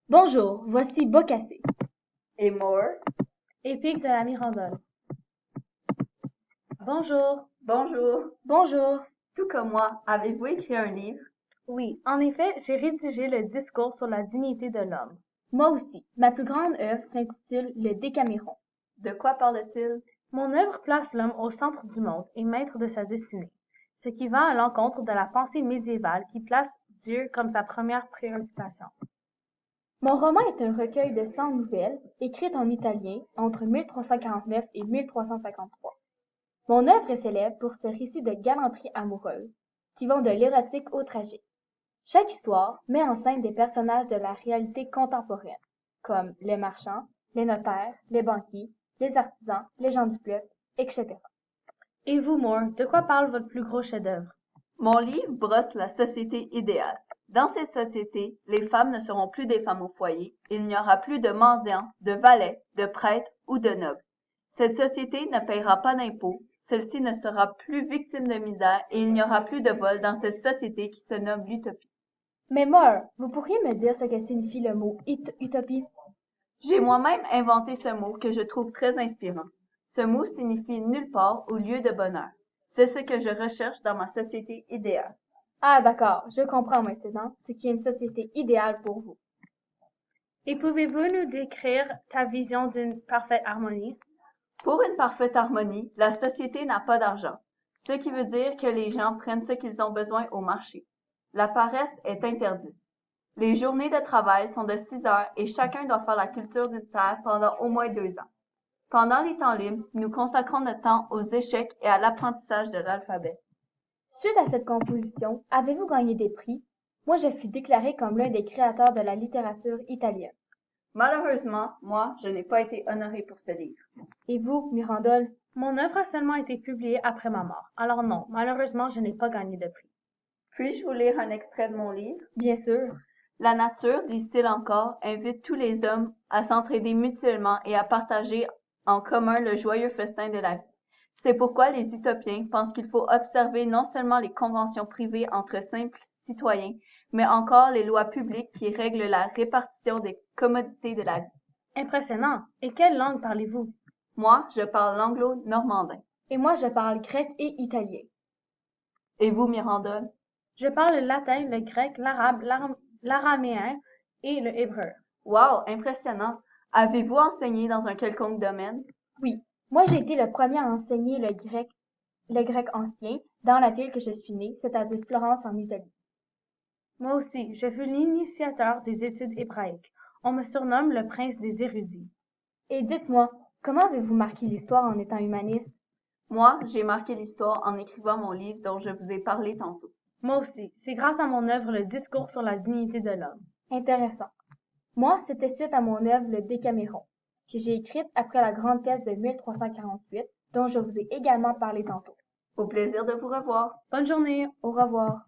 Bonjour, voici Bocassé, Et Moore, épique de la Mirandole. Bonjour, bonjour. bonjour. Tout comme moi, avez-vous écrit un livre? Oui, en effet, j'ai rédigé le discours sur la dignité de l'homme. Moi aussi, ma plus grande œuvre s'intitule Le Décaméron. De quoi parle-t-il? Mon œuvre place l'homme au centre du monde et maître de sa destinée, ce qui va à l'encontre de la pensée médiévale qui place Dieu comme sa première préoccupation. Mon roman est un recueil de 100 nouvelles, écrites en italien entre 1349 et 1353. Mon œuvre est célèbre pour ses récits de galanterie amoureuse, qui vont de l'érotique au tragique. Chaque histoire met en scène des personnages de la réalité contemporaine, comme les marchands, les notaires, les banquiers, les artisans, les gens du peuple, etc. Et vous, Moore, de quoi parle votre plus gros chef-d'œuvre? Mon livre brosse la société idéale. Dans cette société, les femmes ne seront plus des femmes au foyer, il n'y aura plus de mendiants, de valets, de prêtres ou de nobles. Cette société ne paiera pas d'impôts, celle-ci ne sera plus victime de misère et il n'y aura plus de vol dans cette société qui se nomme l'utopie. Mais Moore, vous pourriez me dire ce que signifie le mot utopie? J'ai moi-même inventé ce mot que je trouve très inspirant. Ce mot signifie nulle part ou lieu de bonheur. C'est ce que je recherche dans ma société idéale. Ah, d'accord, je comprends maintenant ce qui est une société idéale pour vous. Et pouvez-vous nous décrire ta vision d'une parfaite harmonie? Pour une parfaite harmonie, la société n'a pas d'argent, ce qui veut dire que les gens prennent ce qu'ils ont besoin au marché. La paresse est interdite. Les journées de travail sont de 6 heures et chacun doit faire la culture d'une terre pendant au moins 2 ans. Pendant les temps libres, nous consacrons notre temps aux échecs et à l'apprentissage de l'alphabet. Suite à cette composition, avez-vous gagné des prix? Moi, je fus déclaré comme l'un des créateurs de la littérature italienne. Malheureusement, moi, je n'ai pas été honoré pour ce livre. Et vous, Mirandole? Mon œuvre a seulement été publiée après ma mort. Alors non, malheureusement, je n'ai pas gagné de prix. Puis-je vous lire un extrait de mon livre? Bien sûr. La nature, disent-ils encore, invite tous les hommes à s'entraider mutuellement et à partager en commun le joyeux festin de la vie. C'est pourquoi les utopiens pensent qu'il faut observer non seulement les conventions privées entre simples citoyens, mais encore les lois publiques qui règlent la répartition des commodités de la vie. Impressionnant. Et quelle langue parlez-vous? Moi, je parle l'anglo-normandin. Et moi, je parle grec et italien. Et vous, Mirandole? Je parle le latin, le grec, l'arabe, l'araméen et le hébreu. Wow, impressionnant! Avez-vous enseigné dans un quelconque domaine? Oui, moi j'ai été le premier à enseigner le grec ancien, dans la ville que je suis née, c'est-à-dire Florence en Italie. Moi aussi, je fus l'initiateur des études hébraïques. On me surnomme le prince des érudits. Et dites-moi, comment avez-vous marqué l'histoire en étant humaniste? Moi, j'ai marqué l'histoire en écrivant mon livre dont je vous ai parlé tantôt. Moi aussi, c'est grâce à mon œuvre Le discours sur la dignité de l'homme. Intéressant. Moi, c'était suite à mon œuvre Le Décaméron, que j'ai écrite après la grande pièce de 1348, dont je vous ai également parlé tantôt. Au plaisir de vous revoir. Bonne journée, au revoir.